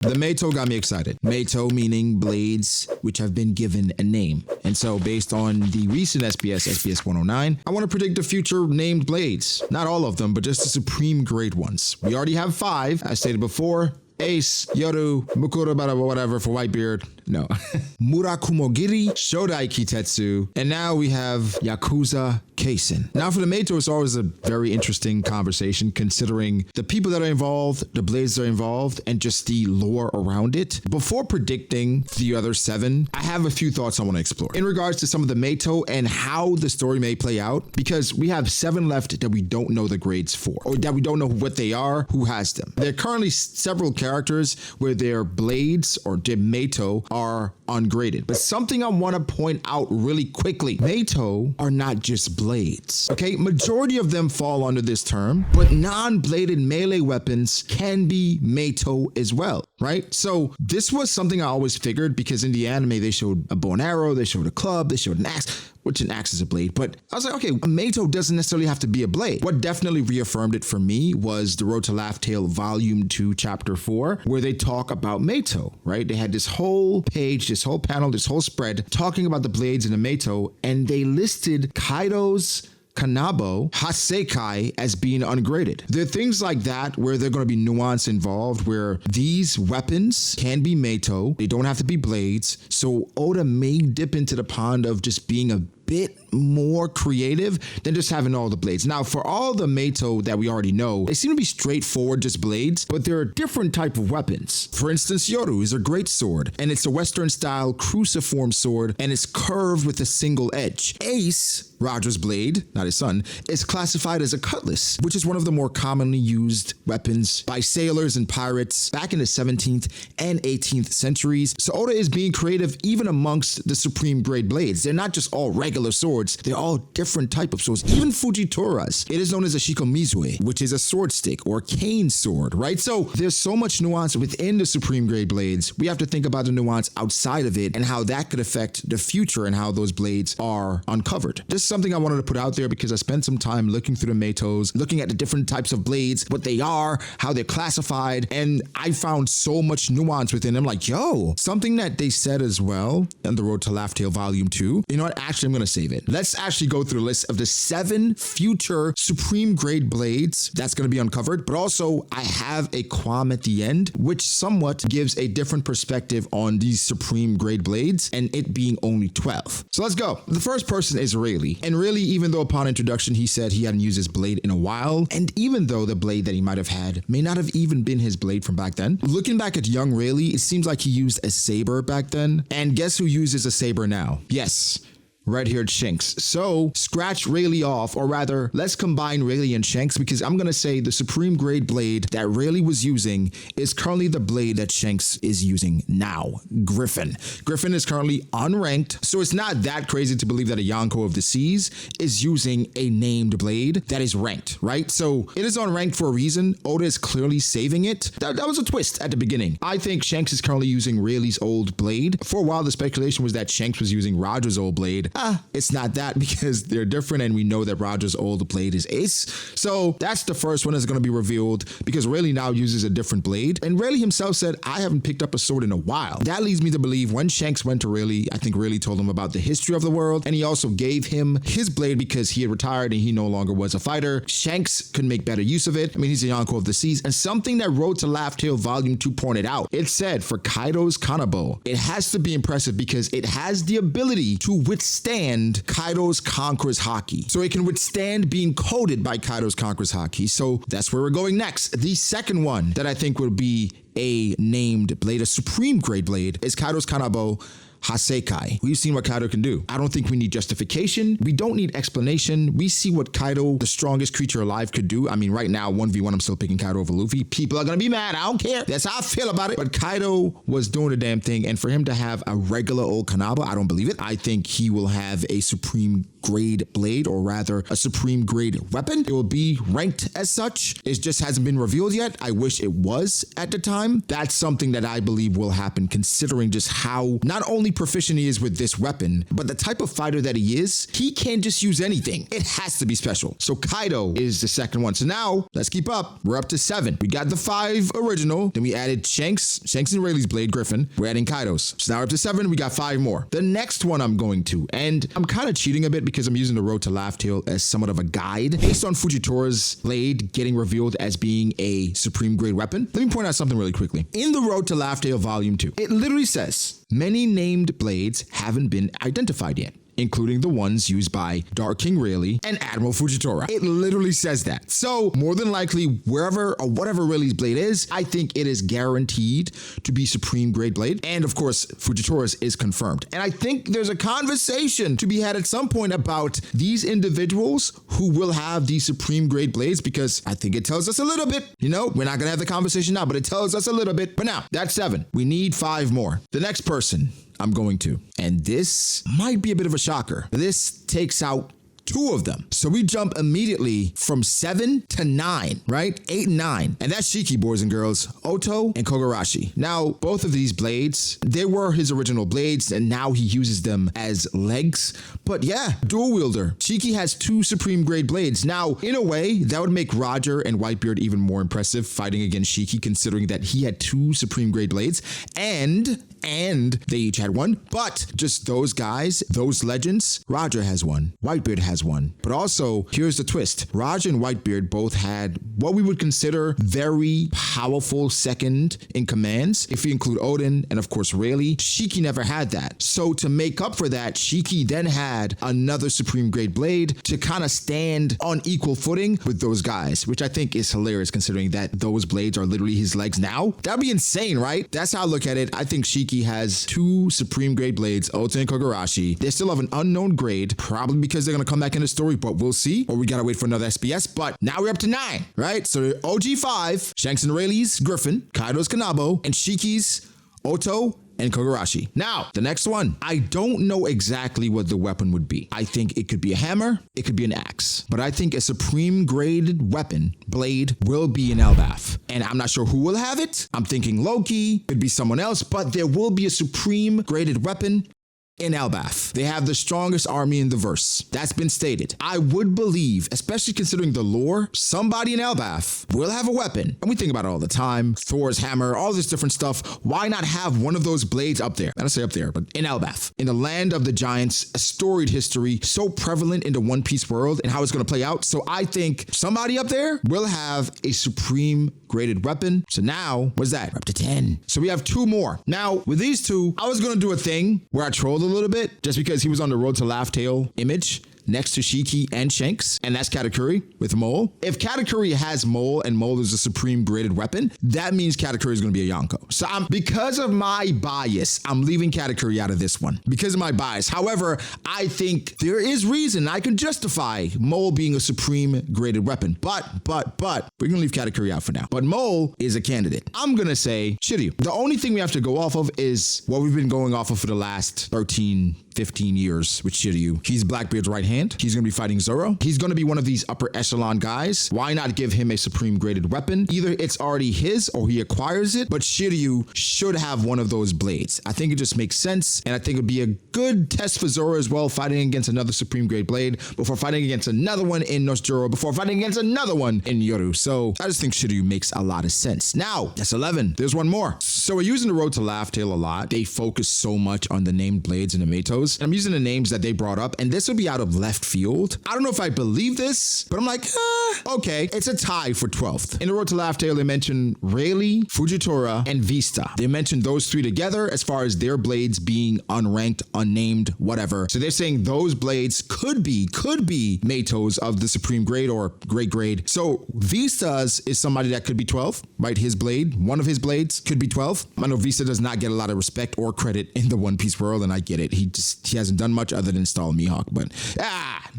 The Meito got me excited. Meito meaning blades which have been given a name. And so based on the recent SBS 109, I want to predict the future named blades. Not all of them, but just the supreme grade ones. We already have 5, as stated before. Ace, Yoru, Mukuro, whatever for Whitebeard. No. Murakumogiri, Shodai Kitetsu, and now we have Yakuza Kaisen. Now for the Meito, it's always a very interesting conversation considering the people that are involved, the blades that are involved, and just the lore around it. Before predicting the other 7, I have a few thoughts I want to explore in regards to some of the Meito and how the story may play out, because we have 7 left that we don't know the grades for, or that we don't know what they are, who has them. There are currently several characters where their blades or their Meito are ungraded. But something I want to point out really quickly, Meito are not just blades, okay? Majority of them fall under this term, but non-bladed melee weapons can be Meito as well, right? So this was something I always figured, because in the anime they showed a bow and arrow, they showed a club, they showed an axe, which an axe is a blade. But I was like, okay, a Meito doesn't necessarily have to be a blade. What definitely reaffirmed it for me was the Road to Laugh Tale Volume 2, Chapter 4, where they talk about Meito, right? They had this whole page, this whole panel, this whole spread talking about the blades in the Meito, and they listed Kaido's Kanabo Hasekai as being ungraded. There are things like that where there are going to be nuance involved, where these weapons can be Meito, they don't have to be blades, so Oda may dip into the pond of just being a bit more creative than just having all the blades. Now, for all the Meito that we already know, they seem to be straightforward, just blades, but there are different type of weapons. For instance, Yoru is a great sword, and it's a Western style cruciform sword, and it's curved with a single edge. Ace, Roger's blade, not his son, is classified as a cutlass, which is one of the more commonly used weapons by sailors and pirates back in the 17th and 18th centuries. So Oda is being creative even amongst the supreme grade blades. They're not just all regular swords, they're all different type of swords. Even Fujitora's, it is known as a shikomizue, which is a sword stick or cane sword, right? So there's so much nuance within the supreme grade blades. We have to think about the nuance outside of it and how that could affect the future and how those blades are uncovered. Just something I wanted to put out there because I spent some time looking through the Meitos, looking at the different types of blades, what they are, how they're classified, and I found so much nuance within them. Like, yo, something that they said as well on the Road to Laugh Tale Volume 2, you know what, actually I'm going to save it. Let's actually go through a list of the 7 future supreme grade blades that's going to be uncovered, but also I have a qualm at the end, which somewhat gives a different perspective on these supreme grade blades and it being only 12. So let's go. The first person is Rayleigh, and Rayleigh, even though upon introduction he said he hadn't used his blade in a while, and even though the blade that he might have had may not have even been his blade from back then, looking back at young Rayleigh, it seems like he used a saber back then, and guess who uses a saber now? Yes, red-haired Shanks. So scratch Rayleigh off, or rather, let's combine Rayleigh and Shanks, because I'm going to say the supreme grade blade that Rayleigh was using is currently the blade that Shanks is using now, Griffin. Griffin is currently unranked, so it's not that crazy to believe that a Yonko of the Seas is using a named blade that is ranked, right? So it is unranked for a reason. Oda is clearly saving it. That was a twist at the beginning. I think Shanks is currently using Rayleigh's old blade. For a while, the speculation was that Shanks was using Roger's old blade. It's not that, because they're different, and we know that Roger's old blade is Ace. So that's the first one that's going to be revealed, because Rayleigh now uses a different blade. And Rayleigh himself said, I haven't picked up a sword in a while. That leads me to believe when Shanks went to Rayleigh, I think Rayleigh told him about the history of the world, and he also gave him his blade because he had retired and he no longer was a fighter. Shanks could make better use of it. I mean, he's a Yonko of the Seas. And something that Road to Laugh Tale Volume 2 pointed out, it said for Kaido's Kanabo, it has to be impressive because it has the ability to withstand Kaido's Conqueror's Haki. So it can withstand being coated by Kaido's Conqueror's Haki. So that's where we're going next. The second one that I think will be a named blade, a supreme grade blade, is Kaido's Kanabo Hasekai. We've seen what Kaido can do. I don't think we need justification. We don't need explanation. We see what Kaido, the strongest creature alive, could do. I mean, right now, 1v1, I'm still picking Kaido over Luffy. People are going to be mad. I don't care. That's how I feel about it. But Kaido was doing the damn thing. And for him to have a regular old Kanabo, I don't believe it. I think he will have a supreme grade blade, or rather a supreme grade weapon. It will be ranked as such. It just hasn't been revealed yet. I wish it was at the time. That's something that I believe will happen, considering just how not only proficient he is with this weapon, but the type of fighter that he is. He can't just use anything. It has to be special. So Kaido is the second one. So now let's keep up. We're up to 7. We got the 5 original. Then we added Shanks and Rayleigh's blade Griffin. We're adding Kaido's. So now we're up to 7. We got 5 more. The next one I'm going to, and I'm kind of cheating a bit because I'm using the Road to Laugh Tale as somewhat of a guide based on Fujitora's blade getting revealed as being a supreme grade weapon. Let me point out something really quickly. In the Road to Laugh Tale Volume 2, it literally says many named blades haven't been identified yet, including the ones used by Dark King Rayleigh and Admiral Fujitora. It literally says that. So more than likely, wherever or whatever Rayleigh's blade is, I think it is guaranteed to be supreme grade blade. And of course, Fujitora's is confirmed. And I think there's a conversation to be had at some point about these individuals who will have these supreme grade blades, because I think it tells us a little bit. You know, we're not gonna have the conversation now, but it tells us a little bit. But now, that's 7. We need 5 more. The next person I'm going to, and this might be a bit of a shocker. This takes out 2 of them. So we jump immediately from 7 to 9, right? 8 and 9. And that's Shiki, boys and girls, Oto and Kogarashi. Now, both of these blades, they were his original blades, and now he uses them as legs. But yeah, dual wielder. Shiki has 2 supreme grade blades. Now, in a way, that would make Roger and Whitebeard even more impressive fighting against Shiki, considering that he had 2 supreme grade blades and they each had 1. But just those guys, those legends, Roger has 1, Whitebeard has 1. But also, here's the twist. Roger and Whitebeard both had what we would consider very powerful second in commands. If you include Odin and of course Rayleigh, Shiki never had that. So to make up for that, Shiki then had another supreme grade blade to kind of stand on equal footing with those guys, which I think is hilarious considering that those blades are literally his legs now. That'd be insane, right? That's how I look at it. I think Shiki has 2 supreme grade blades, Ota and Kogarashi. They still have an unknown grade, probably because they're going to come back in the story, but we'll see. Or we got to wait for another SBS. But now we're up to 9, right? So OG 5, Shanks and Rayleigh's Griffin, Kaido's Kanabo, and Shiki's Oto and Kogarashi. Now, the next one. I don't know exactly what the weapon would be. I think it could be a hammer, it could be an axe. But I think a supreme graded weapon, blade, will be an Elbaf. And I'm not sure who will have it. I'm thinking Loki, could be someone else, but there will be a supreme graded weapon in Elbaf. They have the strongest army in the verse. That's been stated. I would believe, especially considering the lore, somebody in Elbaf will have a weapon. And we think about it all the time. Thor's hammer, all this different stuff. Why not have one of those blades up there? I don't say up there, but in Elbaf. In the land of the giants, a storied history, so prevalent in the One Piece world and how it's going to play out. So I think somebody up there will have a supreme graded weapon. So now, what's that? We're up to 10. So we have 2 more. Now, with these 2, I was going to do a thing where I trolled a little bit just because he was on the Road to Laugh Tale image next to Shiki and Shanks, and that's Katakuri with Mole. If Katakuri has Mole and Mole is a supreme graded weapon, that means Katakuri is going to be a Yonko. So because of my bias, I'm leaving Katakuri out of this one because of my bias. However, I think there is reason I can justify Mole being a supreme graded weapon, but we're going to leave Katakuri out for now. But Mole is a candidate. I'm going to say Shiryu. The only thing we have to go off of is what we've been going off of for the last 15 years with Shiryu. He's Blackbeard's right hand. He's going to be fighting Zoro. He's going to be one of these upper echelon guys. Why not give him a supreme graded weapon? Either it's already his or he acquires it, but Shiryu should have one of those blades. I think it just makes sense, and I think it would be a good test for Zoro as well, fighting against another supreme grade blade before fighting against another one in Nosjuro, before fighting against another one in Yoru. So I just think Shiryu makes a lot of sense. Now, that's 11. There's one more. So we're using the Road to Laugh Tale a lot. They focus so much on the named blades and the Matos. And I'm using the names that they brought up, and this would be out of left field. I don't know if I believe this, but I'm like, okay. It's a tie for 12th. In the Road to Laugh Tale, they mentioned Rayleigh, Fujitora, and Vista. They mentioned those 3 together as far as their blades being unranked, unnamed, whatever. So they're saying those blades could be Matos of the supreme grade or great grade. So Vista's is somebody that could be 12, right? His blade, one of his blades could be 12. I know Vista does not get a lot of respect or credit in the One Piece world, and I get it. because he hasn't done much other than install Mihawk, but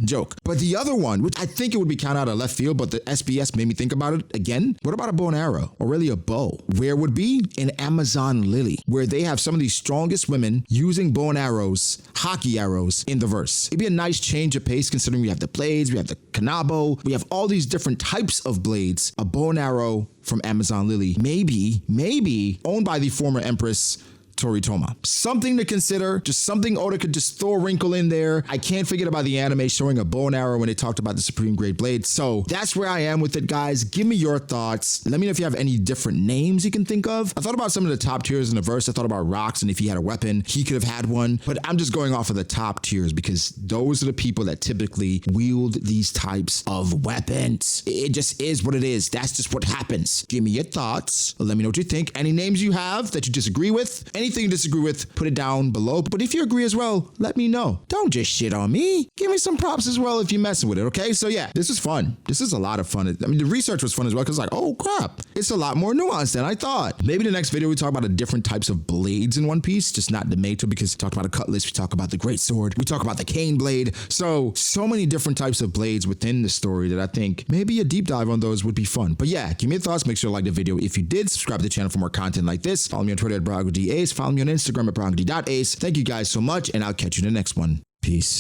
joke. But the other one, which I think it would be kind of out of left field, but the SBS made me think about it again. What about a bow and arrow, or really a bow? Where would be in Amazon Lily, where they have some of the strongest women using bow and arrows, hockey arrows in the verse. It'd be a nice change of pace considering we have the blades, we have the kanabo, we have all these different types of blades. A bow and arrow from Amazon Lily, maybe owned by the former Empress Toritoma. Something to consider, just something Oda could just throw a wrinkle in there. I can't forget about the anime showing a bow and arrow when they talked about the Supreme Grade Blade. So that's where I am with it, guys. Give me your thoughts. Let me know if you have any different names you can think of. I thought about some of the top tiers in the verse. I thought about Rocks, and if he had a weapon, he could have had one. But I'm just going off of the top tiers because those are the people that typically wield these types of weapons. It just is what it is. That's just what happens. Give me your thoughts. Let me know what you think. Any names you have that you disagree with? Anything you disagree with, put it down below. But if you agree as well, let me know. Don't just shit on me. Give me some props as well if you're messing with it, okay? So yeah, this is fun. This is a lot of fun. I mean, the research was fun as well because like, oh crap, it's a lot more nuanced than I thought. Maybe the next video we talk about the different types of blades in One Piece, just not the Meito, because we talked about a cutlass, we talk about the great sword, we talk about the cane blade. So many different types of blades within the story that I think maybe a deep dive on those would be fun. But yeah, give me your thoughts. Make sure to like the video if you did. Subscribe to the channel for more content like this. Follow me on Twitter at BrogDAce. Follow me on Instagram at BrogD.Ace. Thank you guys so much, and I'll catch you in the next one. Peace.